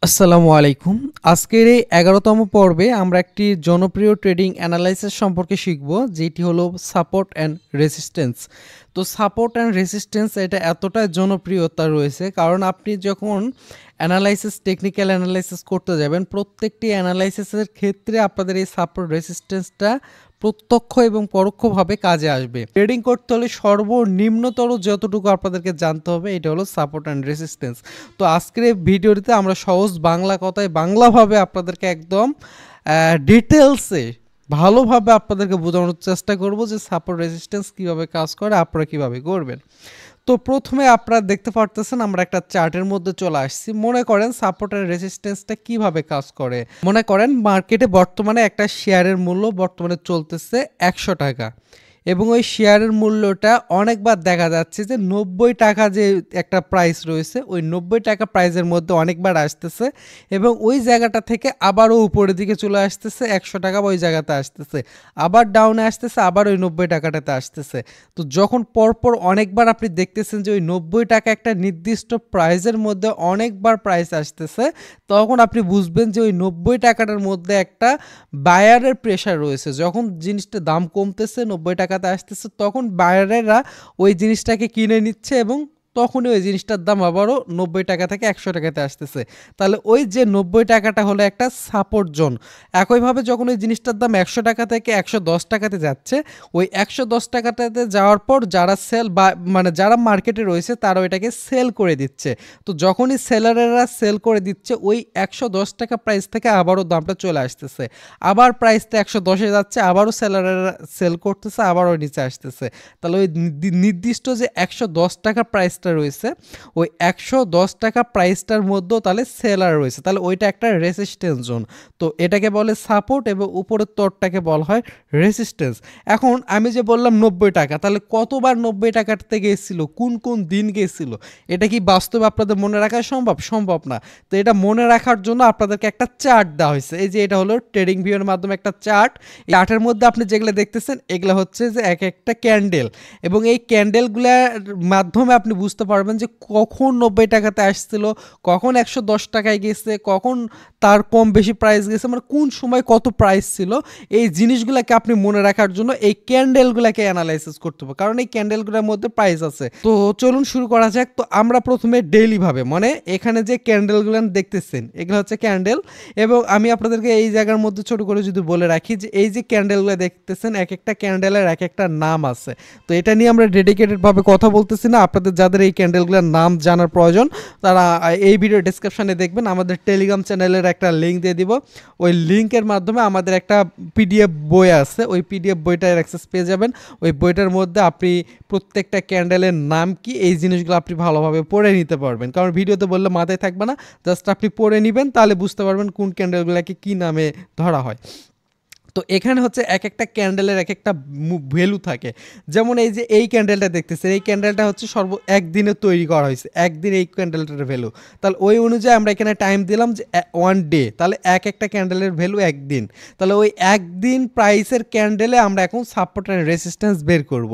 আসসালামু আলাইকুম। আজকের এই ১১তম পর্বে আমরা একটি জনপ্রিয় ট্রেডিং অ্যানালাইসিস সম্পর্কে শিখব, যেটি হলো সাপোর্ট অ্যান্ড রেসিস্ট্যান্স। তো সাপোর্ট অ্যান্ড রেসিস্ট্যান্স এটা এতটাই জনপ্রিয়তা রয়েছে কারণ আপনি যখন টেকনিক্যাল অ্যানালাইসিস করতে যাবেন, প্রত্যেকটি অ্যানালাইসিসের ক্ষেত্রে আপনাদের এই সাপোর্ট রেসিস্ট্যান্সটা প্রত্যক্ষ এবং পরোক্ষভাবে কাজে আসবে। ট্রেডিং করতে হলে সর্বনিম্নতর যতটুকু আপনাদেরকে জানতে হবে এটা হলো সাপোর্ট অ্যান্ড রেসিস্ট্যান্স। তো আজকের এই ভিডিওটিতে আমরা সহজ বাংলা কথায় বাংলাভাবে আপনাদেরকে একদম ডিটেলসে ভালোভাবে আপনাদেরকে বোঝানোর চেষ্টা করব যে সাপোর্ট রেসিস্ট্যান্স কীভাবে কাজ করে, আপনারা কীভাবে করবেন। তো প্রথমে আপনারা দেখতে পারতেছেন আমরা একটা চার্টের মধ্যে চলে আসছি। মনে করেন সাপোর্ট আর রেজিস্ট্যান্সটা কিভাবে কাজ করে। মনে করেন মার্কেটে বর্তমানে একটা শেয়ারের মূল্য বর্তমানে চলতেছে ১০০ টাকা এবং ওই শেয়ারের মূল্যটা অনেকবার দেখা যাচ্ছে যে ৯০ টাকা যে একটা প্রাইস রয়েছে, ওই ৯০ টাকা প্রাইসের মধ্যে অনেকবার আসতেছে এবং ওই জায়গাটা থেকে আবারও উপরের দিকে চলে আসতেছে, ১০০ টাকা ওই জায়গাতে আসতেছে, আবার ডাউনে আসতেছে, আবার ওই ৯০ টাকাটাতে আসতেছে। তো যখন পরপর অনেকবার আপনি দেখতেছেন যে ওই ৯০ টাকা একটা নির্দিষ্ট প্রাইসের মধ্যে অনেকবার প্রাইস আসতেছে, তখন আপনি বুঝবেন যে ওই ৯০ টাকাটার মধ্যে একটা বায়ারের প্রেশার রয়েছে। যখন জিনিসটার দাম কমতেছে, ৯০ টাকাতে আসতেছে, তখন বায়ারেরা ওই জিনিসটাকে কিনে নিচ্ছে এবং তখনই ওই জিনিসটার দাম আবারও ৯০ টাকা থেকে ১০০ টাকাতে আসতেছে। তাহলে ওই যে ৯০ টাকাটা হলো একটা সাপোর্ট জোন। একইভাবে যখন ওই জিনিসটার দাম ১০০ টাকা থেকে ১১০ টাকাতে যাচ্ছে, ওই ১১০ টাকাটাতে যাওয়ার পর যারা যারা মার্কেটে রয়েছে তারা ওইটাকে সেল করে দিচ্ছে। তো যখনই সেলারেরা সেল করে দিচ্ছে, ওই ১১০ টাকা প্রাইস থেকে আবারও দামটা চলে আসতেছে, আবার প্রাইসটা ১১০-এ যাচ্ছে, আবারও সেলারেরা সেল করতেছে, আবারও নিচে আসতেছে। তাহলে ওই নির্দিষ্ট যে ১১০ টাকা প্রাইসটা রয়েছে, ওই ১১০ টাকা প্রাইসটার মধ্যেও তাহলে সেলার রয়েছে, তাহলে ওইটা একটা রেসিস্ট্যান্স জোন। তো এটাকে বলে সাপোর্ট এবং উপরের তরটাকে বলা হয় রেসিস্ট্যান্স। এখন আমি যে বললাম ৯০ টাকা, তাহলে কতবার ৯০ টাকাতে গেছিল, কোন কোন দিন গেছিল, এটা কি বাস্তবে আপনাদের মনে রাখা সম্ভব না। তো এটা মনে রাখার জন্য আপনাদেরকে একটা চার্ট দেওয়া হয়েছে। এই যে এটা হলো ট্রেডিং ভিউয়ের মাধ্যমে একটা চার্ট। এই চার্টের মধ্যে আপনি যেগুলো দেখতেছেন এগুলো হচ্ছে যে এক একটা ক্যান্ডেল, এবং এই ক্যান্ডেলগুলোর মাধ্যমে আপনি বুঝতে পারবেন যে কখন ৯০ টাকাতে আসছিল, কখন ১১০ টাকায় গেছে, কখন তার কম বেশি প্রাইস গেছে, মানে কোন সময় কত প্রাইস ছিল। এই জিনিসগুলোকে আপনি মনে রাখার জন্য এই ক্যান্ডেলগুলোকে অ্যানালাইসিস করতে হবে, কারণ এই ক্যান্ডেলগুলোর মধ্যে প্রাইস আছে। তো চলুন শুরু করা যাক। তো আমরা প্রথমে ডেইলি ভাবে, মানে এখানে যে ক্যান্ডেলগুলো দেখতেছেন এগুলো হচ্ছে ক্যান্ডেল, এবং আমি আপনাদেরকে এই জায়গার মধ্যে ছোট করে যদি বলে রাখি যে এই যে ক্যান্ডেলগুলো দেখতেছেন, এক একটা ক্যান্ডেলের এক একটা নাম আছে। তো এটা নিয়ে আমরা ডেডিকেটেডভাবে কথা বলতেছি না। আপনাদের যাদের এই ক্যান্ডেলগুলোর নাম জানার প্রয়োজন তারা এই ভিডিও ডেসক্রিপশনে দেখবেন, আমাদের টেলিগ্রাম চ্যানেলের একটা লিঙ্ক দিয়ে দিব। ওই লিঙ্কের মাধ্যমে আমাদের একটা পিডিএফ বই আছে, ওই পিডিএফ বইটার অ্যাক্সেস পেয়ে যাবেন। ওই বইটার মধ্যে আপনি প্রত্যেকটা ক্যান্ডেলের নাম কি এই জিনিসগুলো আপনি ভালোভাবে পড়ে নিতে পারবেন, কারণ ভিডিওতে বললে মাথায় থাকবে না। জাস্ট আপনি পড়ে নেবেন, তাহলে বুঝতে পারবেন কোন ক্যান্ডেলগুলোকে কী নামে ধরা হয়। তো এখানে হচ্ছে এক একটা ক্যান্ডেলের এক একটা ভ্যালু থাকে। যেমন এই যে এই ক্যান্ডেলটা দেখতেছেন, এই ক্যান্ডেলটা হচ্ছে একদিনে তৈরি করা হয়েছে, একদিন এই ক্যান্ডেলটার ভ্যালু। তাহলে ওই অনুযায়ী আমরা এখানে টাইম দিলাম যে 1 ডে, তাহলে এক একটা ক্যান্ডেলের ভ্যালু একদিন। তাহলে ওই একদিন প্রাইসের ক্যান্ডেলে আমরা এখন সাপোর্ট অ্যান্ড রেসিস্ট্যান্স বের করব।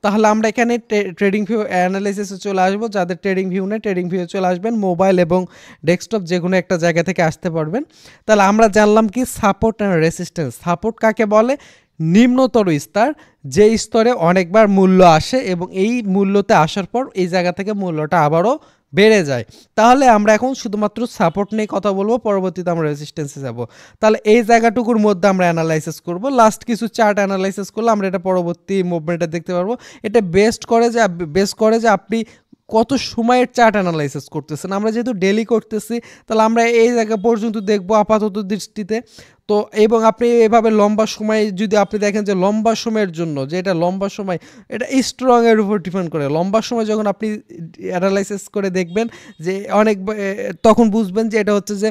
তাহলে আমরা এখানে ট্রেডিং ভিউ অ্যানালাইসিসে চলে আসবো। যাদের ট্রেডিং ভিউ নেই, ট্রেডিং ভিউ চলে আসবেন, মোবাইল এবং ডেস্কটপ যে কোনো একটা জায়গা থেকে আসতে পারবেন। তাহলে আমরা জানলাম কি সাপোর্ট অ্যান্ড রেসিস্ট্যান্স। সাপোর্ট কাকে বলে? নিম্নতর স্তর, যে স্তরে অনেকবার মূল্য আসে এবং এই মূল্যতে আসার পর এই জায়গা থেকে মূল্যটা আবারও বেড়ে যায়। তাহলে আমরা এখন শুধুমাত্র সাপোর্ট নিয়ে কথা বলবো, পরবর্তীতে আমরা রেজিস্ট্যান্সে যাব। তাহলে এই জায়গাটুকুর মধ্যে আমরা অ্যানালাইসিস করব। লাস্ট কিছু চার্ট অ্যানালাইসিস করলে আমরা এটা পরবর্তী মুভমেন্টে দেখতে পারবো। এটা বেস করে যে আপনি কত সময়ের চার্ট অ্যানালাইসিস করতেছেন। আমরা যেহেতু ডেলি করতেছি, তাহলে আমরা এই জায়গা পর্যন্ত দেখবো আপাতত দৃষ্টিতে। তো এবং আপনি এভাবে লম্বা সময় যদি আপনি দেখেন যে লম্বা সময়ের জন্য, যে এটা লম্বা সময়, এটা স্ট্রংয়ের উপর ডিপেন্ড করে। লম্বা সময় যখন আপনি অ্যানালাইসিস করে দেখবেন যে তখন বুঝবেন যে এটা হচ্ছে যে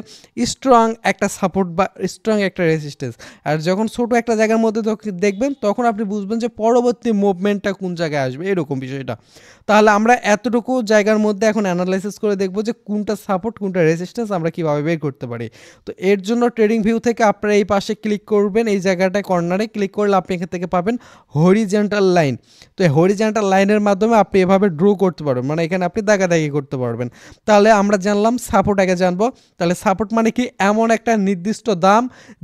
স্ট্রং একটা সাপোর্ট বা স্ট্রং একটা রেজিস্ট্যান্স। আর যখন ছোট একটা জায়গার মধ্যে দেখবেন তখন আপনি বুঝবেন যে পরবর্তী মুভমেন্টটা কোন জায়গায় আসবে, এরকম বিষয়টা। তাহলে আমরা এতটুকু জায়গার মধ্যে এখন অ্যানালাইসিস করে দেখবো যে কোনটা সাপোর্ট কোনটা রেজিস্ট্যান্স আমরা কীভাবে বের করতে পারি। তো এর জন্য ট্রেডিং ভিউ থেকে আপনারা এই পাশে ক্লিক করবেন, এই জায়গাটায় কর্নারে ক্লিক করলে আপনি এখান থেকে পাবেন হরিজন্টাল লাইন। তো এই হরিজন্টাল লাইনের মাধ্যমে আপনি এভাবে ড্র করতে পারবেন, মানে এখানে আপনি দাগাদাগি করতে পারবেন। তাহলে আমরা জানলাম সাপোর্ট আগে জানবো। তাহলে সাপোর্ট মানে কি, এমন একটা নির্দিষ্ট দাম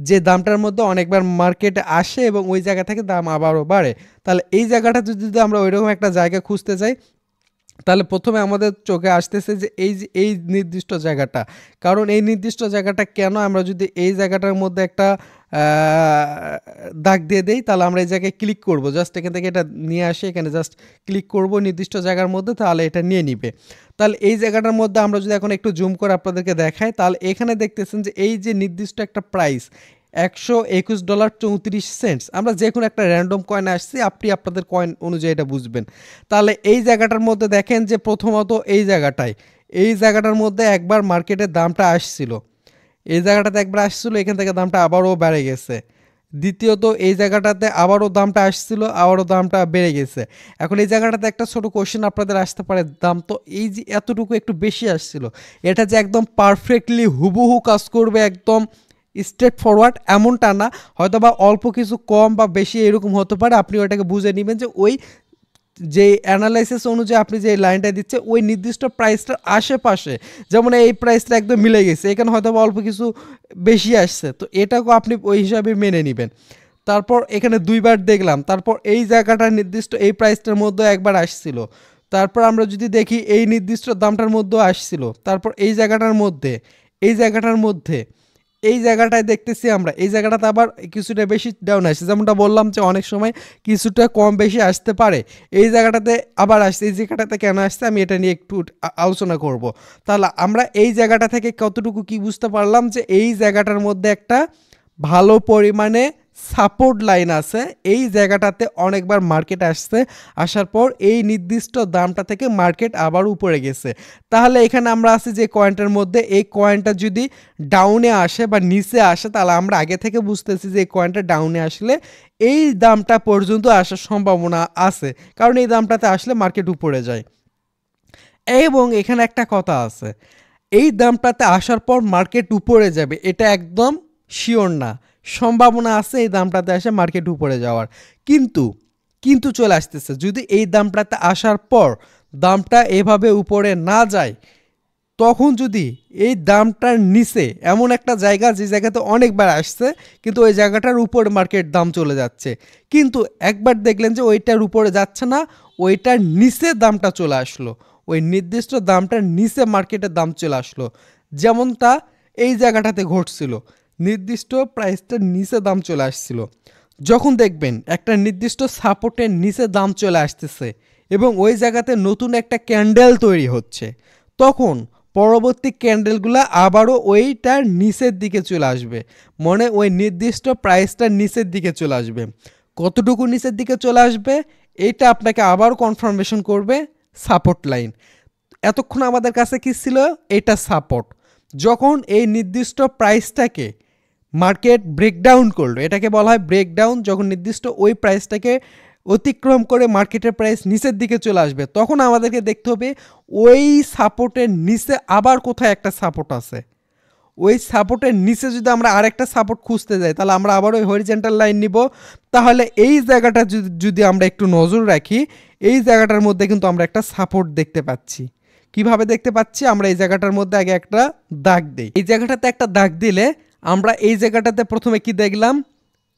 যে দামটার মধ্যে অনেকবার মার্কেটে আসে এবং ওই জায়গা থেকে দাম আবারও বাড়ে। তাহলে এই জায়গাটা যদি আমরা ওইরকম একটা জায়গা খুঁজতে যাই, তাহলে প্রথমে আমাদের চোখে আসতেছে যে এই নির্দিষ্ট জায়গাটা। কারণ এই নির্দিষ্ট জায়গাটা কেন, আমরা যদি এই জায়গাটার মধ্যে একটা দাগ দিয়ে দেই, তাহলে আমরা এই জায়গায় ক্লিক করব, জাস্ট এখান থেকে এটা নিয়ে আসে, এখানে জাস্ট ক্লিক করব নির্দিষ্ট জায়গার মধ্যে, তাহলে এটা নিয়ে নিবে। তাহলে এই জায়গাটার মধ্যে আমরা যদি এখন একটু জুম করে আপনাদেরকে দেখাই, তাহলে এখানে দেখতেছেন যে এই যে নির্দিষ্ট একটা প্রাইস $121.34, আমরা যে কোনো একটা র্যান্ডম কয়েন আসছি, আপনি আপনাদের কয়েন অনুযায়ী এটা বুঝবেন। তাহলে এই জায়গাটার মধ্যে দেখেন যে প্রথমত এই জায়গাটার মধ্যে একবার মার্কেটের দামটা আসছিল, এই জায়গাটাতে একবার আসছিল, এখান থেকে দামটা আবারও বেড়ে গেছে। দ্বিতীয়ত এই জায়গাটাতে আবারও দামটা আসছিল, আবারও দামটা বেড়ে গেছে। এখন এই জায়গাটাতে একটা ছোট কোশ্চেন আপনাদের আসতে পারে, দাম তো এই যে এতটুকু একটু বেশি আসছিল, এটা যে একদম পারফেক্টলি হুবহু কাজ করবে, একদম স্ট্রেট ফরওয়ার্ড এমনটা না, হয়তো বা অল্প কিছু কম বা বেশি এরকম হতে পারে। আপনি ওইটাকে বুঝে নেবেন যে ওই যে অ্যানালাইসিস অনুযায়ী আপনি যে লাইনটা দিচ্ছে ওই নির্দিষ্ট প্রাইসটার আশেপাশে, যেমন এই প্রাইসটা একদম মিলে গেছে, এখানে হয়তো অল্প কিছু বেশি আসছে, তো এটাকেও আপনি ওই হিসাবে মেনে নেবেন। তারপর এখানে দুইবার দেখলাম, তারপর এই জায়গাটা নির্দিষ্ট এই প্রাইসটার মধ্যে একবার আসছিল, তারপর আমরা যদি দেখি এই নির্দিষ্ট দামটার মধ্যেও আসছিল, তারপর এই জায়গাটার মধ্যে এই জায়গাটায় দেখতেছি আমরা, এই জায়গাটাতে আবার কিছুটা বেশি ডাউন আসছে, যেমনটা বললাম যে অনেক সময় কিছুটা কম বেশি আসতে পারে। এই জায়গাটাতে আবার আসছে, এই জায়গাটাতে কেন আসছে আমি এটা নিয়ে একটু আলোচনা করব। তাহলে আমরা এই জায়গাটা থেকে কতটুকু কি বুঝতে পারলাম যে এই জায়গাটার মধ্যে একটা ভালো পরিমাণে সাপোর্ট লাইন আছে, এই জায়গাটাতে অনেকবার মার্কেট আসছে, আসার পর এই নির্দিষ্ট দামটা থেকে মার্কেট আবার উপরে গেছে। তাহলে এখানে আমরা আছি যে কয়েনটার মধ্যে, এই কয়েনটা যদি ডাউনে আসে বা নিচে আসে, তাহলে আমরা আগে থেকে বুঝতেছি যে এই কয়েনটা ডাউনে আসলে এই দামটা পর্যন্ত আসার সম্ভাবনা আছে, কারণ এই দামটাতে আসলে মার্কেট উপরে যায়। এবং এখানে একটা কথা আছে, এই দামটাতে আসার পর মার্কেট উপরে যাবে এটা একদম শিওর না, সম্ভাবনা আছে এই দামটাতে আসে মার্কেট উপরে যাওয়ার, কিন্তু কিন্তু চলে আসতেছে, যদি এই দামটাতে আসার পর দামটা এভাবে উপরে না যায়, তখন যদি এই দামটার নিচে এমন একটা জায়গা যে জায়গাতে অনেকবার আসছে কিন্তু ওই জায়গাটার উপরে মার্কেট দাম চলে যাচ্ছে, কিন্তু একবার দেখলেন যে ওইটার উপরে যাচ্ছে না, ওইটার নিচে দামটা চলে আসলো, ওই নির্দিষ্ট দামটার নিচে মার্কেটের দাম চলে আসলো, যেমনটা এই জায়গাটাতে ঘটছিল, নির্দিষ্ট প্রাইসটার নিচে দাম চলে আসছিল। যখন দেখবেন একটা নির্দিষ্ট সাপোর্টের নিচে দাম চলে আসতেছে এবং ওই জায়গাতে নতুন একটা ক্যান্ডেল তৈরি হচ্ছে, তখন পরবর্তী ক্যান্ডেলগুলো আবারও ওইটার নিচের দিকে চলে আসবে, মানে ওই নির্দিষ্ট প্রাইসটার নিচের দিকে চলে আসবে। কতটুকু নিচের দিকে চলে আসবে এইটা আপনাকে আবার কনফার্মেশন করবে সাপোর্ট লাইন। এতক্ষণ আমাদের কাছে কি ছিল, এটা সাপোর্ট। যখন এই নির্দিষ্ট প্রাইসটাকে মার্কেট ব্রেকডাউন করলো, এটাকে বলা হয় ব্রেকডাউন, যখন নির্দিষ্ট ওই প্রাইসটাকে অতিক্রম করে মার্কেটের প্রাইস নিচের দিকে চলে আসবে, তখন আমাদেরকে দেখতে হবে ওই সাপোর্টের নিচে আবার কোথায় একটা সাপোর্ট আছে। ওই সাপোর্টের নিচে যদি আমরা আরেকটা সাপোর্ট খুঁজতে যাই, তাহলে আমরা আবার ওই হরিজন্টাল লাইন নিব। তাহলে এই জায়গাটা যদি আমরা একটু নজর রাখি, এই জায়গাটার মধ্যে কিন্তু আমরা একটা সাপোর্ট দেখতে পাচ্ছি। কিভাবে দেখতে পাচ্ছি, আমরা এই জায়গাটার মধ্যে আগে একটা দাগ দিই, এই জায়গাটাতে একটা দাগ দিলে আমরা এই জায়গাটাতে প্রথমে কি দেখলাম,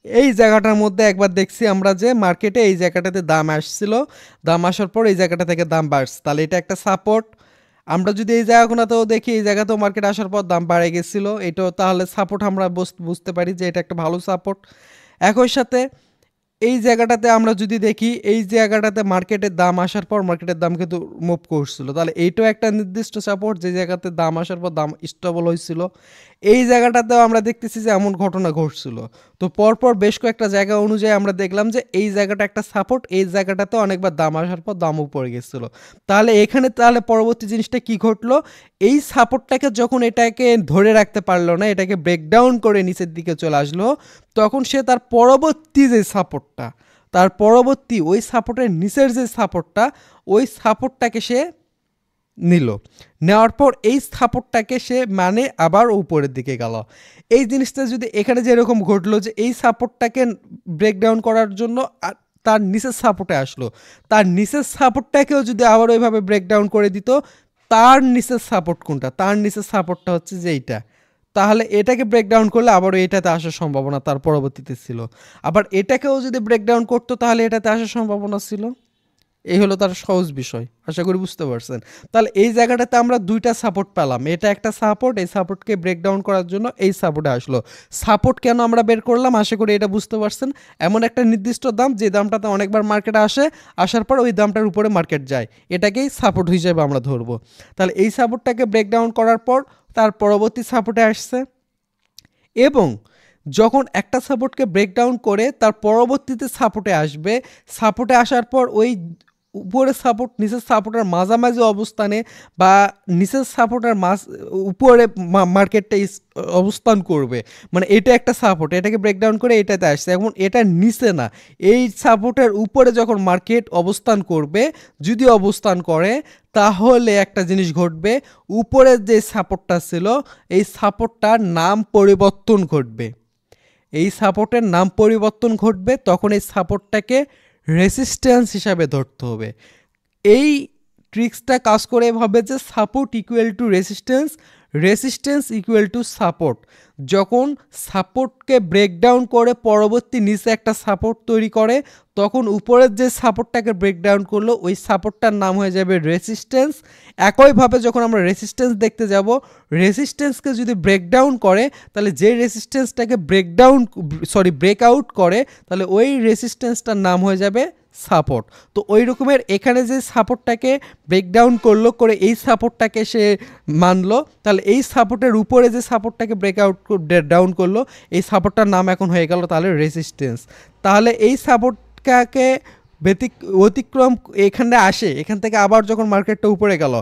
এই জায়গাটার মধ্যে একবার দেখছি আমরা যে মার্কেটে এই জায়গাটাতে দাম আসছিল, দাম আসার পর এই জায়গাটা থেকে দাম বাড়ছে, তাহলে এটা একটা সাপোর্ট। আমরা যদি এই জায়গাগুলোতেও দেখি, এই জায়গাতেও মার্কেট আসার পর দাম বাড়ে গেছিলো, এটাও তাহলে সাপোর্ট আমরা বুঝতে পারি যে এটা একটা ভালো সাপোর্ট। একই সাথে এই জায়গাটাতে আমরা যদি দেখি, এই জায়গাটাতে মার্কেটের দাম আসার পর মার্কেটের দাম কিন্তু মুভ করছিল, তাহলে এইটাও একটা নির্দিষ্ট সাপোর্ট, যে জায়গাতে দাম আসার পর দাম স্টেবল হয়েছিল। এই জায়গাটাতেও আমরা দেখতেছি যে এমন ঘটনা ঘটছিল। তো পরপর বেশ কয়েকটা জায়গা অনুযায়ী আমরা দেখলাম যে এই জায়গাটা একটা সাপোর্ট, এই জায়গাটাতে অনেকবার দাম আসার পর দাম উপরে গেছিলো। তাহলে এখানে তাহলে পরবর্তী জিনিসটা কি ঘটলো, এই সাপোর্টটাকে যখন এটাকে ধরে রাখতে পারলো না, এটাকে ব্রেকডাউন করে নিচের দিকে চলে আসলো, তখন সে তার পরবর্তী যে সাপোর্টটা, তার পরবর্তী ওই সাপোর্টের নিচের যে সাপোর্টটা, ওই সাপোর্টটাকে সে নিল, নেওয়ার পর এই সাপোর্টটাকে সে মানে আবার উপরের দিকে গেল। এই জিনিসটা যদি এখানে যেরকম ঘটলো যে এই সাপোর্টটাকে ব্রেকডাউন করার জন্য তার নিচের সাপোর্টে আসলো, তার নিচের সাপোর্টটাকেও যদি আবার ওইভাবে ব্রেকডাউন করে দিত, তার নিচের সাপোর্ট কোনটা, তার নিচের সাপোর্টটা হচ্ছে যে এইটা, তাহলে এটাকে ব্রেকডাউন করলে আবারও এটাতে আসার সম্ভাবনা তার পরবর্তীতে ছিল। আবার এটাকেও যদি ব্রেকডাউন করতো তাহলে এটাতে আসার সম্ভাবনা ছিল। এই হলো তার সহজ বিষয়, আশা করি বুঝতে পারছেন। তাহলে এই জায়গাটাতে আমরা দুইটা সাপোর্ট পেলাম, এটা একটা সাপোর্ট, এই সাপোর্টকে ব্রেকডাউন করার জন্য এই সাপোর্টে আসলো। সাপোর্ট কেন আমরা বের করলাম, আশা করি এটা বুঝতে পারছেন। এমন একটা নির্দিষ্ট দাম যে দামটাতে অনেকবার মার্কেটে আসে, আসার পর ওই দামটার উপরে মার্কেট যায়, এটাকেই সাপোর্ট হিসেবে আমরা ধরবো। তাহলে এই সাপোর্টটাকে ব্রেকডাউন করার পর তার পরবর্তী সাপোর্টে আসছে, এবং যখন একটা সাপোর্টকে ব্রেকডাউন করে তার পরবর্তীতে সাপোর্টে আসবে, সাপোর্টে আসার পর ওই উপরের সাপোর্ট নিচের সাপোর্টের মাঝামাঝি অবস্থানে বা নিচের সাপোর্টের উপরে মার্কেটটা অবস্থান করবে, মানে এটা একটা সাপোর্ট, এটাকে ব্রেকডাউন করে এটাতে আসছে। এখন এটা নিচে না, এই সাপোর্টের উপরে যখন মার্কেট অবস্থান করবে, যদি অবস্থান করে তাহলে একটা জিনিস ঘটবে, উপরের যে সাপোর্টটা ছিল এই সাপোর্টটার নাম পরিবর্তন ঘটবে, এই সাপোর্টের নাম পরিবর্তন ঘটবে, তখন এই সাপোর্টটাকে রেসিস্ট্যান্স হিসাবে ধরতে হবে। এই ট্রিক্সটা কাজ করে এভাবে যে support equal to resistance, resistance equal to support. যখন সাপোর্টকে ব্রেকডাউন করে পরবর্তী নিচে একটা সাপোর্ট তৈরি করে, তখন উপরের যে সাপোর্টটাকে ব্রেকডাউন করলো ওই সাপোর্টটার নাম হয়ে যাবে রেসিস্ট্যান্স। একইভাবে যখন আমরা রেসিস্ট্যান্স দেখতে যাব, রেসিস্ট্যান্সকে যদি ব্রেকডাউন করে, তাহলে যে রেসিস্ট্যান্সটাকে ব্রেকআউট করে, তাহলে ওই রেসিস্ট্যান্সটার নাম হয়ে যাবে সাপোর্ট। তো ওই রকমের এখানে যে সাপোর্টটাকে ব্রেকডাউন করলো, করে এই সাপোর্টটাকে সে মানলো, তাহলে এই সাপোর্টের উপরে যে সাপোর্টটাকে ডাউন করলো, এই সাপোর্টটার নাম এখন হয়ে গেল তাহলে রেসিস্ট্যান্স। তাহলে এই সাপোর্টটাকে অতিক্রম এখানে আসে, এখান থেকে আবার যখন মার্কেটটা উপরে গেল,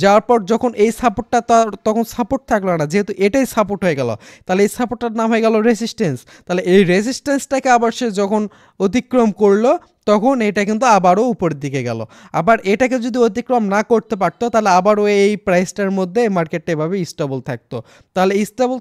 যাওয়ার পর যখন এই সাপোর্টটা তখন সাপোর্ট থাকলো না, যেহেতু এটাই সাপোর্ট হয়ে গেল, তাহলে এই সাপোর্টটার নাম হয়ে গেল রেসিস্ট্যান্স। তাহলে এই রেসিস্ট্যান্সটাকে আবার সে যখন অতিক্রম করলো, তখন এটা কিন্তু আবারও উপরের দিকে গেল। আবার এটাকে যদি অতিক্রম না করতে পারতো, তাহলে আবারও এই প্রাইসটার মধ্যে মার্কেটটা এভাবে স্টেবল থাকতো। তাহলে স্টেবল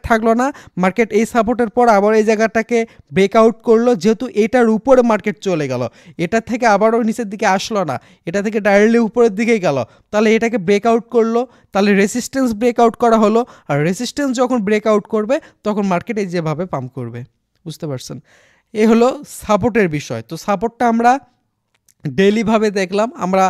থাকলো না, মার্কেট এই সাপোর্টের পর আবার এই জায়গাটাকে ব্রেকআউট করলো, যেহেতু এটার উপরে মার্কেট চলে গেল, এটা থেকে আবারও নিচের দিকে আসলো না, এটা থেকে ডাইরেক্টলি উপরের দিকেই গেল, তাহলে এটাকে ব্রেকআউট করলো, তাহলে রেসিস্ট্যান্স ব্রেকআউট করা হলো। আর রেসিস্ট্যান্স যখন ব্রেকআউট করবে তখন মার্কেট এই যেভাবে পাম্প করবে, বুঝতে পারছেন। এ হলো সাপোর্টের বিষয়। তো সাপোর্টটা আমরা ডেইলিভাবে দেখলাম, আমরা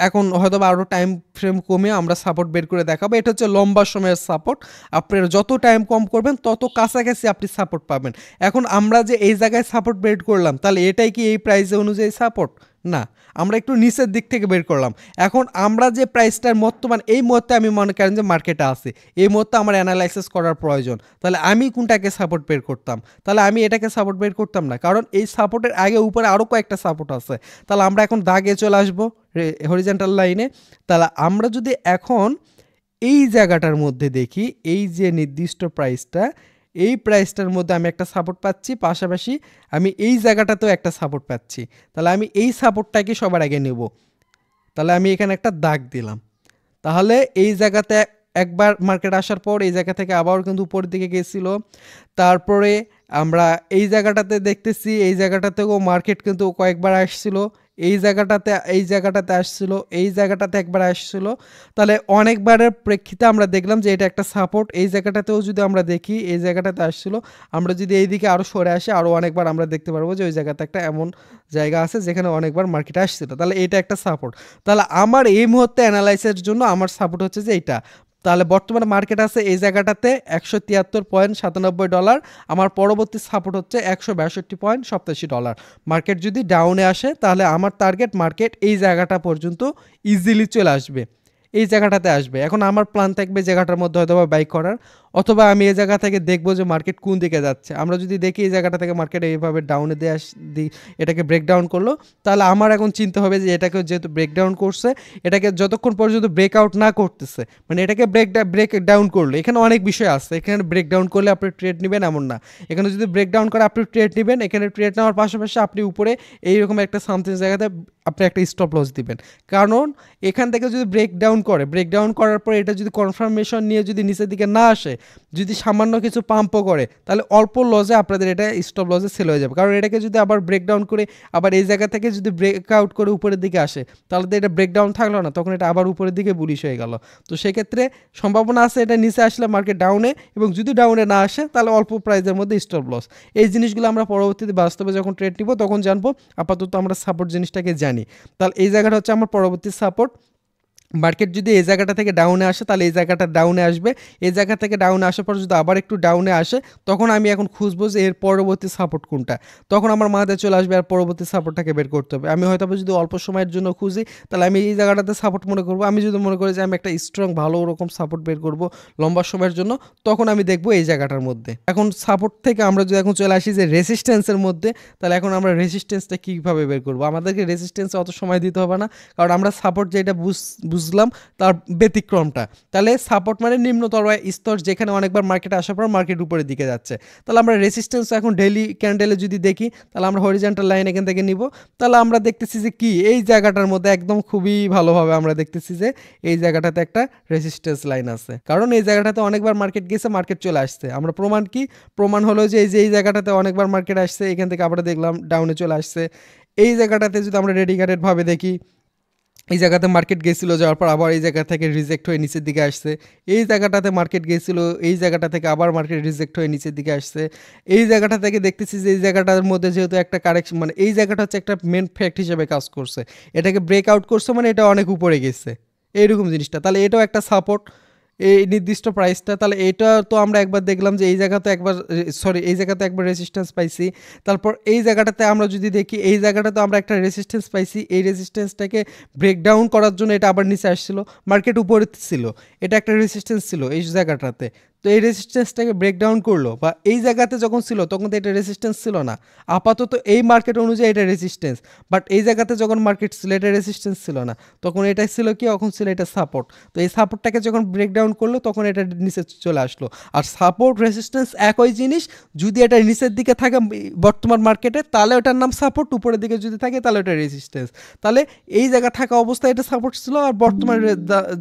এখন হয়তো বা আরও টাইম ফ্রেম কমে আমরা সাপোর্ট বের করে দেখাবো। এটা হচ্ছে লম্বা সময়ের সাপোর্ট, আপনার যত টাইম কম করবেন তত কাছাকাছি আপনি সাপোর্ট পাবেন। এখন আমরা যে এই জায়গায় সাপোর্ট বের করলাম, তাহলে এটাই কি এই প্রাইসে অনুযায়ী সাপোর্ট? না, আমরা একটু নিচের দিক থেকে বের করলাম। এখন আমরা যে প্রাইসটার বর্তমান এই মুহূর্তে আমি মনে করেন যে মার্কেটে আছে, এই মুহূর্তে আমার অ্যানালাইসিস করার প্রয়োজন, তাহলে আমি কোনটাকে সাপোর্ট বের করতাম? তাহলে আমি এটাকে সাপোর্ট বের করতাম না, কারণ এই সাপোর্টের আগে উপরে আরও কয়েকটা সাপোর্ট আছে। তাহলে আমরা এখন দাগে চলে আসবো হরিজন্টাল লাইনে। তাহলে আমরা যদি এখন এই জায়গাটার মধ্যে দেখি, এই যে নির্দিষ্ট প্রাইসটা, এই প্রাইসটার মধ্যে আমি একটা সাপোর্ট পাচ্ছি, পাশাপাশি আমি এই জায়গাটাতেও একটা সাপোর্ট পাচ্ছি। তাহলে আমি এই সাপোর্টটাকে সবার আগে নেব। তাহলে আমি এখানে একটা দাগ দিলাম। তাহলে এই জায়গাতে একবার মার্কেট আসার পর এই জায়গা থেকে আবার কিন্তু উপরের দিকে গেছিল, তারপরে আমরা এই জায়গাটাতে দেখতেছি, এই জায়গাটাতেও মার্কেট কিন্তু কয়েকবার আসছিল, এই জায়গাটাতে আসছিল, এই জায়গাটাতে একবার আসছিল। তাহলে অনেকবারের প্রেক্ষিতে আমরা দেখলাম যে এটা একটা সাপোর্ট। এই জায়গাটাতেও যদি আমরা দেখি, এই জায়গাটাতে আসছিল, আমরা যদি এইদিকে আরও সরে আসি, আরও অনেকবার আমরা দেখতে পারবো যে ওই জায়গাতে একটা এমন জায়গা আছে যেখানে অনেকবার মার্কেট আসছিল। তাহলে এটা একটা সাপোর্ট। তাহলে আমার এই মুহূর্তে অ্যানালাইসিসের জন্য আমার সাপোর্ট হচ্ছে যে এইটা। তাহলে বর্তমানে মার্কেট আছে এই জায়গাটাতে $173.97, আমার পরবর্তী সাপোর্ট হচ্ছে $162.87। মার্কেট যদি ডাউনে আসে তাহলে আমার টার্গেট মার্কেট এই জায়গাটা পর্যন্ত ইজিলি চলে আসবে, এই জায়গাটাতে আসবে। এখন আমার প্ল্যান থাকবে জায়গাটার মধ্যে হয়তো বা বাই করার, অথবা আমি এই জায়গা থেকে দেখবো যে মার্কেট কোন দিকে যাচ্ছে। আমরা যদি দেখি এই জায়গাটা থেকে মার্কেট এইভাবে ডাউনে দিই, এটাকে ব্রেকডাউন করলো, তাহলে আমার এখন চিন্তা হবে যে এটাকে যেহেতু ব্রেকডাউন করছে, এটাকে যতক্ষণ পর্যন্ত ব্রেকআউট না করতেছে, মানে এটাকে ব্রেকডাউন করলো, এখানে অনেক বিষয় আছে। এখানে ব্রেকডাউন করলে আপনি ট্রেড নেবেন এমন না, এখানে যদি ব্রেকডাউন করে আপনি ট্রেড নেবেন, এখানে ট্রেড নেওয়ার পাশাপাশি আপনি উপরে এইরকম একটা সামথিং জায়গাতে আপনি একটা স্টপ লস দিবেন। কারণ এখান থেকে যদি ব্রেকডাউন করার পরে এটা যদি কনফার্মেশন নিয়ে যদি নিচের দিকে না আসে, যদি সামান্য কিছু পাম্পও করে, তাহলে অল্প লসে আপনাদের এটা স্টপ লসে সেল হয়ে যাবে। কারণ এটাকে যদি আবার ব্রেকডাউন করে আবার এই জায়গা থেকে যদি ব্রেকআউট করে উপরের দিকে আসে, তাহলে তো এটা ব্রেকডাউন থাকলো না, তখন এটা আবার উপরের দিকে বুলিশ হয়ে গেল। তো সেক্ষেত্রে সম্ভাবনা আছে এটা নিচে আসলে মার্কেট ডাউনে, এবং যদি ডাউনে না আসে তাহলে অল্প প্রাইসের মধ্যে স্টপ লস। এই জিনিসগুলো আমরা পরবর্তীতে বাস্তবে যখন ট্রেড নিব তখন জানবো। আপাতত আমরা সাপোর্ট জিনিসটাকে জানি। তাহলে এই জায়গাটা হচ্ছে আমার পরবর্তী সাপোর্ট। মার্কেট যদি এই জায়গাটা থেকে ডাউনে আসে তাহলে এই জায়গাটা ডাউনে আসবে, এই জায়গা থেকে ডাউনে আসার পর যদি আবার একটু ডাউনে আসে, তখন আমি এখন খুঁজবো যে এর পরবর্তী সাপোর্ট কোনটা। তখন আমার মাথায় চলে আসবে আর পরবর্তী সাপোর্টটাকে বের করতে হবে। আমি হয়তো যদি অল্প সময়ের জন্য খুঁজি, তাহলে আমি এই জায়গাটাতে সাপোর্ট মনে করবো। আমি যদি মনে করি যে আমি একটা স্ট্রং ভালো রকম সাপোর্ট বের করবো লম্বা সময়ের জন্য, তখন আমি দেখবো এই জায়গাটার মধ্যে। এখন সাপোর্ট থেকে আমরা যদি এখন চলে আসি যে রেসিস্ট্যান্সের মধ্যে, তাহলে এখন আমরা রেসিস্ট্যান্সটা কীভাবে বের করবো। আমাদেরকে রেসিস্ট্যান্সে অত সময় দিতে হবে না, কারণ আমরা সাপোর্ট যেটা বুঝলাম তার ব্যতিক্রমটা। তাহলে সাপোর্ট মানে নিম্নতর স্তর, যেখানে অনেকবার মার্কেটে আসার পর মার্কেট উপরের দিকে যাচ্ছে। তাহলে আমরা রেসিস্ট্যান্স এখন ডেইলি ক্যান্ডেলে যদি দেখি, তাহলে আমরা হরিজন্টাল লাইন এখান থেকে নিব। তাহলে আমরা দেখতেছি যে কি এই জায়গাটার মধ্যে একদম খুবই ভালোভাবে আমরা দেখতেছি যে এই জায়গাটাতে একটা রেসিস্ট্যান্স লাইন আছে। কারণ এই জায়গাটাতে অনেকবার মার্কেট গেছে, মার্কেট চলে আসছে। আমরা প্রমাণ কি? প্রমাণ হলো যে এই জায়গাটাতে অনেকবার মার্কেট আসছে, এখান থেকে আমরা দেখলাম ডাউনে চলে আসছে। এই জায়গাটাতে যদি আমরা ডেডিকেটেড ভাবে দেখি, এই জায়গাতে মার্কেট গেছিলো, যাওয়ার পর আবার এই জায়গা থেকে রিজেক্ট হয়ে নিচের দিকে আসছে। এই জায়গাটাতে মার্কেট গেছিলো, এই জায়গাটা থেকে আবার মার্কেট রিজেক্ট হয়ে নিচের দিকে আসছে। এই জায়গাটা থেকে দেখতেছি যে এই জায়গাটার মধ্যে যেহেতু একটা কারেকশন, মানে এই জায়গাটা হচ্ছে একটা মেন ফ্যাক্ট হিসেবে কাজ করছে, এটাকে ব্রেকআউট করছে, মানে এটা অনেক উপরে গেছে এইরকম জিনিসটা। তাহলে এটাও একটা সাপোর্ট, এই নির্দিষ্ট প্রাইসটা। তাহলে এটা তো আমরা একবার দেখলাম যে এই জায়গাতে একবার এই জায়গাতে একবার রেজিস্ট্যান্স পাইছি। তারপর এই জায়গাটাতে আমরা যদি দেখি, এই জায়গাটাতে আমরা একটা রেজিস্ট্যান্স পাইছি। এই রেজিস্ট্যান্সটাকে ব্রেকডাউন করার জন্য এটা আবার নিচে আসছিল, মার্কেট উপরে ছিল, এটা একটা রেজিস্ট্যান্স ছিল এই জায়গাটাতে। তো এই রেজিস্ট্যান্সটাকে ব্রেকডাউন করলো, বা এই জায়গাতে যখন ছিল তখন তো এটা রেজিস্ট্যান্স ছিল না, আপাতত এই মার্কেট অনুযায়ী এটা রেজিস্ট্যান্স। বাট এই জায়গাতে যখন মার্কেট ছিল এটা রেজিস্ট্যান্স ছিল না, তখন এটা ছিল কি, তখন ছিল এটা সাপোর্ট। তো এই সাপোর্টটাকে যখন ব্রেকডাউন করলো তখন এটা নিচে চলে আসলো। আর সাপোর্ট রেজিস্ট্যান্স একই জিনিস, যদি এটা নিচের দিকে থাকে বর্তমান মার্কেটে তাহলে ওটার নাম সাপোর্ট, উপরের দিকে যদি থাকে তাহলে ওটা রেজিস্ট্যান্স। তাহলে এই জায়গা থাকা অবস্থায় এটা সাপোর্ট ছিল, আর বর্তমান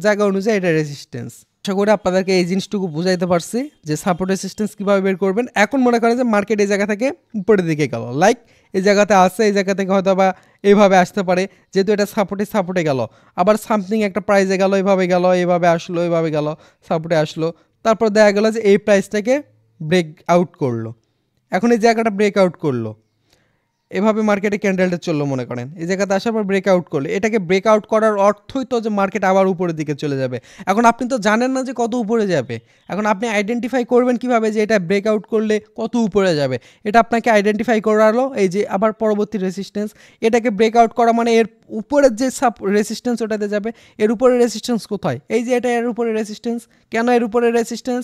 জায়গা অনুযায়ী এটা রেজিস্ট্যান্স। আশা করি আপনাদেরকে এই জিনিসটুকু বুঝাইতে পারছি যে সাপোর্ট রেজিস্ট্যান্স কীভাবে বের করবেন। এখন মনে করেন যে মার্কেট এই জায়গা থেকে উপরের দিকে গেল, লাইক এই জায়গাতে আসছে, এই জায়গা থেকে হয়তো বা এইভাবে আসতে পারে, যেহেতু এটা সাপোর্টে গেল, আবার সামথিং একটা প্রাইসে গেল, এইভাবে আসলো, এইভাবে গেল, সাপোর্টে আসলো, তারপর দেখা গেল যে এই প্রাইসটাকে ব্রেক আউট করলো। এখন এই জায়গাটা ব্রেক আউট করলো, এভাবে মার্কেটে ক্যান্ডেলটা চললো, মনে করেন এই জায়গাতে আসার পর ব্রেকআউট করলে, এটাকে ব্রেকআউট করার অর্থই তো যে মার্কেট আবার উপরের দিকে চলে যাবে। এখন আপনি তো জানেন না যে কত উপরে যাবে, এখন আপনি আইডেন্টিফাই করবেন কিভাবে যে এটা ব্রেকআউট করলে কত উপরে যাবে। এটা আপনাকে আইডেন্টিফাই করালো এই যে আবার পরবর্তী রেসিস্ট্যান্স, এটাকে ব্রেকআউট করা মানে এর উপরের যে রেসিস্ট্যান্স ওটাতে যাবে। এর উপরে রেসিস্ট্যান্স কোথায়? এই যে এটা এর উপরে রেসিস্ট্যান্স। কেন এর উপরে রেসিস্ট্যান্স?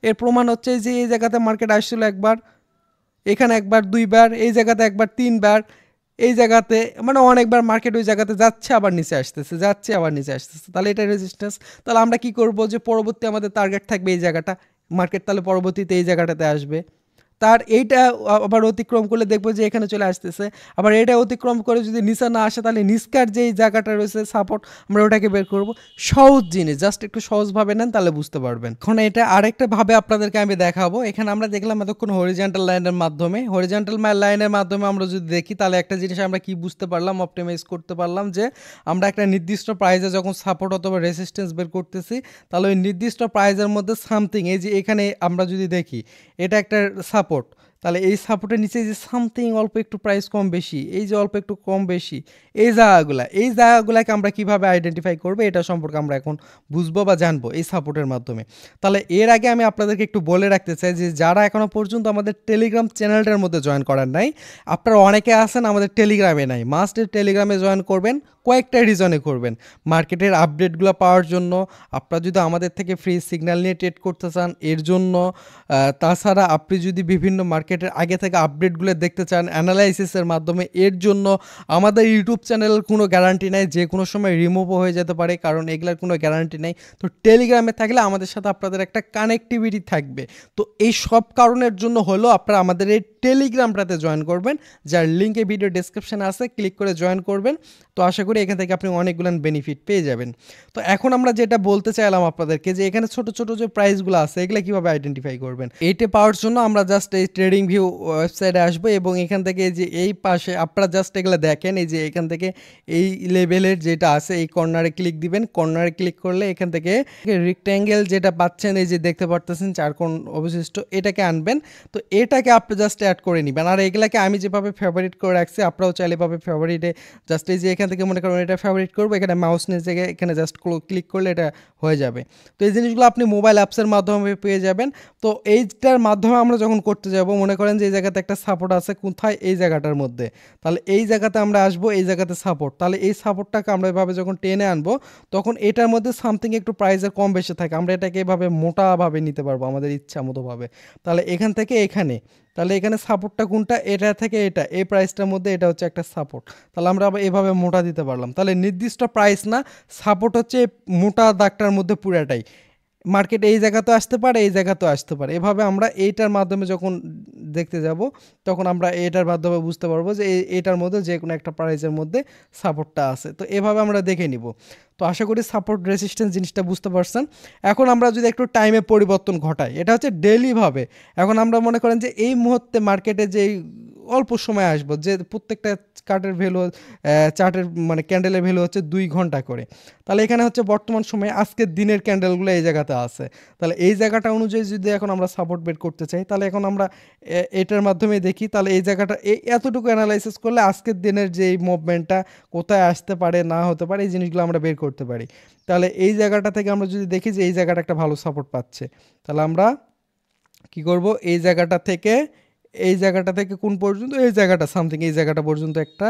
এর প্রমাণ হচ্ছে যে এই জায়গাতে মার্কেট আসছিল একবার, এখানে একবার, দুইবার, এই জায়গাতে একবার, তিনবার, এই জায়গাতে, মানে অনেকবার মার্কেট ওই জায়গাতে যাচ্ছে আবার নিচে আসতেছে, যাচ্ছে আবার নিচে আসতেছে। তাহলে এটা রেজিস্ট্যান্স। তাহলে আমরা কি করব, যে পরবর্তী আমাদের টার্গেট থাকবে এই জায়গাটা, মার্কেট তাহলে পরবর্তীতে এই জায়গাটাতে আসবে। তার এইটা আবার অতিক্রম করলে দেখবো যে এখানে চলে আসতেছে, আবার এটা অতিক্রম করে যদি নিচে না আসে তাহলে নিচকার যেই জায়গাটা রয়েছে সাপোর্ট, আমরা ওটাকে বের করব। সহজ জিনিস, জাস্ট একটু সহজভাবে নেন তাহলে বুঝতে পারবেন। এখন এটা আরেকটা ভাবে আপনাদেরকে আমি দেখাবো। এখানে আমরা দেখলাম এতক্ষণ হরিজন্টাল লাইনের মাধ্যমে আমরা যদি দেখি, তাহলে একটা জিনিস আমরা কি বুঝতে পারলাম, অপটিমাইজ করতে পারলাম যে আমরা একটা নির্দিষ্ট প্রাইসে যখন সাপোর্ট অথবা রেসিস্ট্যান্স বের করতেছি, তাহলে ওই নির্দিষ্ট প্রাইসের মধ্যে সামথিং, এই যে এখানে আমরা যদি দেখি এটা একটা সাপোর্ট, তাহলে এই সাপোর্টের নিচে যে সামথিং অল্প একটু প্রাইস কম বেশি, এই যে অল্প একটু কম বেশি, এই জায়গাগুলাকে আমরা কিভাবে আইডেন্টিফাই করবো, এটা সম্পর্কে আমরা এখন বুঝবো বা জানবো এই সাপোর্টের মাধ্যমে। তাহলে এর আগে আমি আপনাদেরকে একটু বলে রাখতে চাই যে যারা এখনও পর্যন্ত আমাদের টেলিগ্রাম চ্যানেলটার মধ্যে জয়েন করার নাই, আপনারা অনেকে আছেন আমাদের টেলিগ্রামে নাই, মাস্ট টেলিগ্রামে জয়েন করবেন। কয়েকটা রিজনে করবেন, মার্কেটের আপডেটগুলো পাওয়ার জন্য, আপনারা যদি আমাদের থেকে ফ্রি সিগন্যাল নিয়ে ট্রেড করতে চান এর জন্য, তাছাড়া আপনি যদি বিভিন্ন মার্কেটের আগে থেকে আপডেটগুলো দেখতে চান অ্যানালাইসিসের মাধ্যমে, এর জন্য আমাদের ইউটিউব চ্যানেলের কোনো গ্যারান্টি নেই, যে কোনো সময় রিমুভও হয়ে যেতে পারে, কারণ এগুলোর কোনো গ্যারান্টি নেই। তো টেলিগ্রামে থাকলে আমাদের সাথে আপনাদের একটা কানেক্টিভিটি থাকবে। তো এই সব কারণের জন্য হলো আপনারা আমাদের এই টেলিগ্রামটাতে জয়েন করবেন, যার লিঙ্ক এই ভিডিও ডেসক্রিপশনে আছে, ক্লিক করে জয়েন করবেন। তো আশা করি এখান থেকে আপনি অনেকগুলো বেনিফিট পেয়ে যাবেন। তো এখন আমরা যেটা বলতে চাইলাম আপনাদেরকে, যে এখানে ছোট ছোট যে প্রাইসগুলো আছে এগুলো কীভাবে আইডেন্টিফাই করবেন, এইটা পাওয়ার জন্য আমরা জাস্ট এই ট্রেডিং ভিউ ওয়েবসাইটে আসবো এবং এখান থেকে যে এই পাশে আপনারা জাস্ট এগুলো দেখেন, এই যে এখান থেকে এই লেভেলের যেটা আছে এই কর্নারে ক্লিক দিবেন। কর্নারে ক্লিক করলে এখান থেকে রেক্ট্যাঙ্গেল যেটা পাচ্ছেন, এই যে দেখতে পারতেছেন 4 কোণ অবশিষ্ট, এটাকে আনবেন। তো এটাকে আপনি জাস্ট অ্যাড করে নেবেন। আর এগুলাকে আমি যেভাবে ফেভারিট করে রাখছি আপনারাও চাইলে এভাবে ফেভারিটে জাস্ট এই যে এখান থেকে মনে করেন এটা ফেভারিট করবো, এখানে মাউস নিয়ে জায়গায় এখানে জাস্ট ক্লিক করলে এটা হয়ে যাবে। তো এই জিনিসগুলো আপনি মোবাইল অ্যাপসের মাধ্যমে পেয়ে যাবেন। তো এইটার মাধ্যমে আমরা যখন করতে যাব, মনে করেন যে এই জায়গাতে একটা সাপোর্ট আছে কোথায়, এই জায়গাটার মধ্যে, তাহলে এই জায়গাতে আমরা আসবো, এই জায়গাতে সাপোর্ট, তাহলে এই সাপোর্টটাকে আমরা এভাবে যখন টেনে আনবো তখন এটার মধ্যে সামথিং একটু প্রাইসের কম বেশি থাকে, আমরা এটাকে এভাবে মোটাভাবে নিতে পারবো আমাদের ইচ্ছা মতোভাবে। তাহলে এখান থেকে এখানে, তাহলে এখানে সাপোর্টটা কোনটা, এটা থেকে এটা, এই প্রাইসটার মধ্যে এটা হচ্ছে একটা সাপোর্ট, তাহলে আমরা আবার এভাবে মোটা দিতে পারলাম। তাহলে নির্দিষ্ট প্রাইস না, সাপোর্ট হচ্ছে মোটা দাগটার মধ্যে পুরাটাই। মার্কেট এই জায়গাতেও আসতে পারে, এই জায়গাতেও আসতে পারে। এভাবে আমরা এইটার মাধ্যমে যখন দেখতে যাব তখন আমরা এটার মাধ্যমে বুঝতে পারবো যে এইটার মধ্যে যে কোনো একটা প্রাইসের মধ্যে সাপোর্টটা আছে। তো এভাবে আমরা দেখে নিব। তো আশা করি সাপোর্ট রেসিস্ট্যান্স জিনিসটা বুঝতে পারছেন। এখন আমরা যদি একটু টাইমে পরিবর্তন ঘটাই, এটা হচ্ছে ডেইলিভাবে। এখন আমরা মনে করেন যে এই মুহূর্তে মার্কেটে যেই অল্প সময় আসবো, যে প্রত্যেকটা কার্টের ভ্যালু চার্টের মানে ক্যান্ডেলের ভ্যালু হচ্ছে 2 ঘন্টা করে, তাহলে এখানে হচ্ছে বর্তমান সময়ে আজকের দিনের ক্যান্ডেলগুলো এই জায়গাতে আছে। তাহলে এই জায়গাটা অনুযায়ী যদি এখন আমরা সাপোর্ট বের করতে চাই, তাহলে এখন আমরা এটার মাধ্যমে দেখি, তাহলে এই জায়গাটা এতটুকু অ্যানালাইসিস করলে আজকের দিনের যে এই মুভমেন্টটা কোথায় আসতে পারে না হতে পারে এই জিনিসগুলো আমরা বের করতে পারি। তাহলে এই জায়গাটা থেকে আমরা যদি দেখি যে এই জায়গাটা একটা ভালো সাপোর্ট পাচ্ছে, তাহলে আমরা কি করব, এই জায়গাটা থেকে কোন পর্যন্ত, এই জায়গাটা সামথিং এই জায়গাটা পর্যন্ত একটা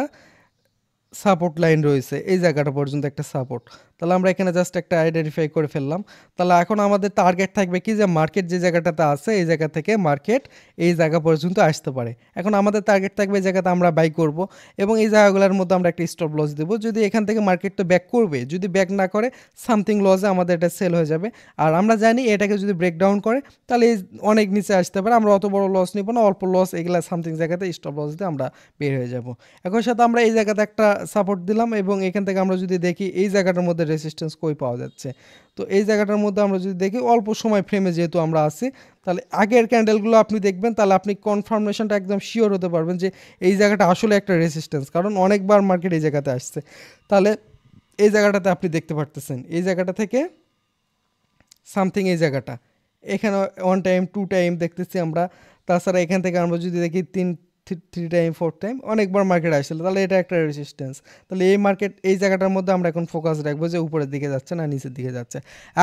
সাপোর্ট লাইন রয়েছে, এই জায়গাটা পর্যন্ত একটা সাপোর্ট, তাহলে আমরা এখানে জাস্ট একটা আইডেন্টিফাই করে ফেললাম। তাহলে এখন আমাদের টার্গেট থাকবে কি, যে মার্কেট যে জায়গাটাতে আছে এই জায়গা থেকে মার্কেট এই জায়গা পর্যন্ত আসতে পারে। এখন আমাদের টার্গেট থাকবে এই জায়গাতে আমরা বাই করব এবং এই জায়গাগুলোর মধ্যে আমরা একটা স্টপ লস দেবো। যদি এখান থেকে মার্কেট তো ব্যাক করবে, যদি ব্যাক না করে সামথিং লসে আমাদের এটা সেল হয়ে যাবে। আর আমরা জানি এটাকে যদি ব্রেকডাউন করে তাহলে অনেক নিচে আসতে পারে, আমরা অত বড় লস নিব না, অল্প লস, এগুলা সামথিং জায়গাতে স্টপ লস দিয়ে আমরা বের হয়ে যাব। একই সাথে আমরা এই জায়গাতে একটা সাপোর্ট দিলাম এবং এখান থেকে আমরা যদি দেখি এই জায়গাটার মধ্যে রেসিস্ট্যান্স কই পাওয়া যাচ্ছে, তো এই জায়গাটার মধ্যে আমরা যদি দেখি অল্প সময় ফ্রেমে যেহেতু আমরা আছি, তাহলে আগের ক্যান্ডেলগুলো আপনি দেখবেন, তাহলে আপনি কনফার্মেশনটা একদম শিওর হতে পারবেন যে এই জায়গাটা আসলে একটা রেসিস্ট্যান্স, কারণ অনেকবার মার্কেট এই জায়গাতে আসছে। তাহলে এই জায়গাটাতে আপনি দেখতে পারতেছেন এই জায়গাটা থেকে সামথিং এই জায়গাটা, এখানে 1 টাইম 2 টাইম দেখতেছি আমরা। তাছাড়া এখান থেকে আমরা যদি দেখি 3 টাইম 4 টাইম অনেকবার মার্কেট আসছিল, তাহলে এটা একটা রেজিস্ট্যান্স। তাহলে এই মার্কেট এই জায়গাটার মধ্যে আমরা এখন ফোকাস রাখবো যে উপরের দিকে যাচ্ছে না নিচের দিকে যাচ্ছে।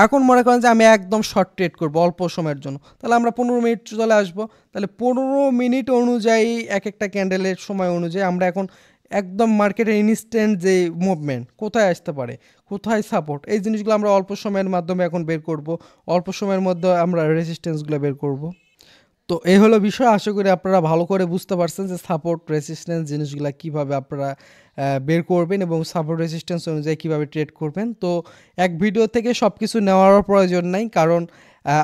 এখন মনে করেন যে আমি একদম শর্ট ট্রেড করবো অল্প সময়ের জন্য, তাহলে আমরা 15 মিনিট চলে আসবো। তাহলে 15 মিনিট অনুযায়ী এক একটা ক্যান্ডেলের সময় অনুযায়ী আমরা এখন একদম মার্কেটের ইনস্ট্যান্ট যে মুভমেন্ট কোথায় আসতে পারে, কোথায় সাপোর্ট, এই জিনিসগুলো আমরা অল্প সময়ের মাধ্যমে এখন বের করব। অল্প সময়ের মধ্যে আমরা রেজিস্ট্যান্সগুলো বের করব। তো এই হলো বিষয়। আশা করি আপনারা ভালো করে বুঝতে পারছেন যে সাপোর্ট রেসিস্ট্যান্স জিনিসগুলো কীভাবে আপনারা বের করবেন এবং সাপোর্ট রেসিস্ট্যান্স অনুযায়ী কীভাবে ট্রেড করবেন। তো এক ভিডিও থেকে সব কিছু নেওয়ার প্রয়োজন নাই, কারণ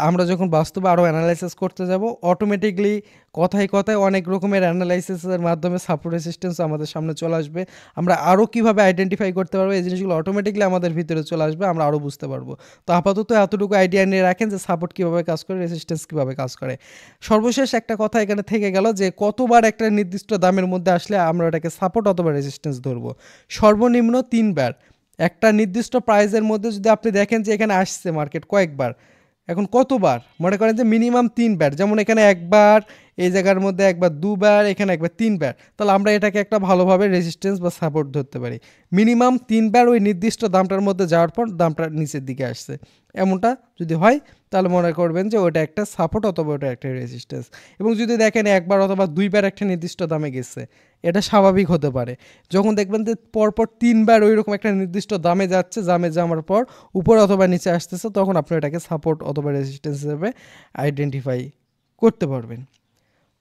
আমরা যখন বাস্তবে আরও অ্যানালাইসিস করতে যাব অটোমেটিকলি কথায় কথায় অনেক রকমের অ্যানালাইসিসের মাধ্যমে সাপোর্ট রেসিস্ট্যান্স আমাদের সামনে চলে আসবে। আমরা আরও কীভাবে আইডেন্টিফাই করতে পারবো এই জিনিসগুলো অটোমেটিকলি আমাদের ভিতরে চলে আসবে, আমরা আরও বুঝতে পারবো। তো আপাতত এতটুকু আইডিয়া নিয়ে রাখেন যে সাপোর্ট কীভাবে কাজ করে, রেসিস্ট্যান্স কীভাবে কাজ করে। সর্বশেষ একটা কথা এখানে থেকে গেল যে কতবার একটা নির্দিষ্ট দামের মধ্যে আসলে আমরা এটাকে সাপোর্ট অথবা রেজিস্ট্যান্স ধরবো। সর্বনিম্ন 3 বার একটা নির্দিষ্ট প্রাইসের মধ্যে যদি আপনি দেখেন যে এখানে আসছে মার্কেট কয়েকবার, এখন কতবার মনে করেন যে মিনিমাম 3 বার, যেমন এখানে একবার, এই জায়গার মধ্যে একবার, 2 বার, এখানে একবার, 3 বার, তাহলে আমরা এটাকে একটা ভালোভাবে রেজিস্ট্যান্স বা সাপোর্ট ধরতে পারি। মিনিমাম 3 বার ওই নির্দিষ্ট দামটার মধ্যে যাওয়ার পর দামটা নিচের দিকে আসছে, এমনটা যদি হয় তাহলে মনে করবেন যে ওটা একটা সাপোর্ট অথবা ওটা একটা রেজিস্ট্যান্স। এবং যদি দেখেন একবার অথবা 2 বার একটা নির্দিষ্ট দামে গেছে, এটা স্বাভাবিক হতে পারে। যখন দেখবেন যে পরপর 3 বার ওই রকম একটা নির্দিষ্ট দামে যাচ্ছে, দামে যাওয়ার পর উপরে অথবা নিচে আসতেছে, তখন আপনি এটাকে সাপোর্ট অথবা রেজিস্ট্যান্স হিসেবে আইডেন্টিফাই করতে পারবেন।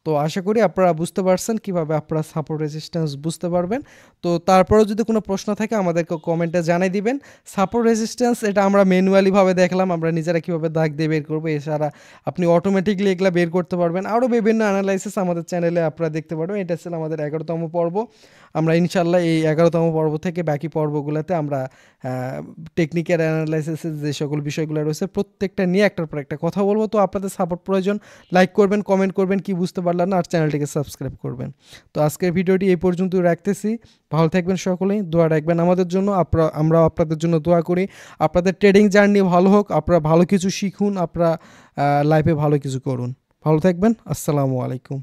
তো আশা করি আপনারা বুঝতে পারছেন কিভাবে আপনারা সাপোর্ট রেজিস্ট্যান্স বুঝতে পারবেন। তো তারপরেও যদি কোনো প্রশ্ন থাকে আমাদেরকে কমেন্টে জানাই দিবেন। সাপোর্ট রেজিস্ট্যান্স এটা আমরা ম্যানুয়ালিভাবে দেখলাম, আমরা নিজেরা কীভাবে দাগ দিয়ে বের করবো। এছাড়া আপনি অটোমেটিকলি এগুলা বের করতে পারবেন। আরও বিভিন্ন অ্যানালাইসিস আমাদের চ্যানেলে আপনারা দেখতে পারবেন। এটা ছিল আমাদের 11তম পর্ব। আমরা ইনশাল্লাহ এই 11তম পর্ব থেকে বাকি পর্বগুলোতে আমরা টেকনিক্যাল অ্যানালাইসিসের যে সকল বিষয়গুলো রয়েছে প্রত্যেকটা নিয়ে একটার পর একটা কথা বলবো। তো আপনাদের সাপোর্ট প্রয়োজন, লাইক করবেন, কমেন্ট করবেন কি বুঝতে পারলেন না, আর চ্যানেলটিকে সাবস্ক্রাইব করবেন। তো আজকের ভিডিওটি এই পর্যন্তই রাখতেছি। ভালো থাকবেন সকলেই, দোয়া রাখবেন আমাদের জন্য। আমরা আপনাদের জন্য দোয়া করি আপনাদের ট্রেডিং জার্নি ভালো হোক, আপনারা ভালো কিছু শিখুন, আপনারা লাইফে ভালো কিছু করুন। ভালো থাকবেন। আসসালামু আলাইকুম।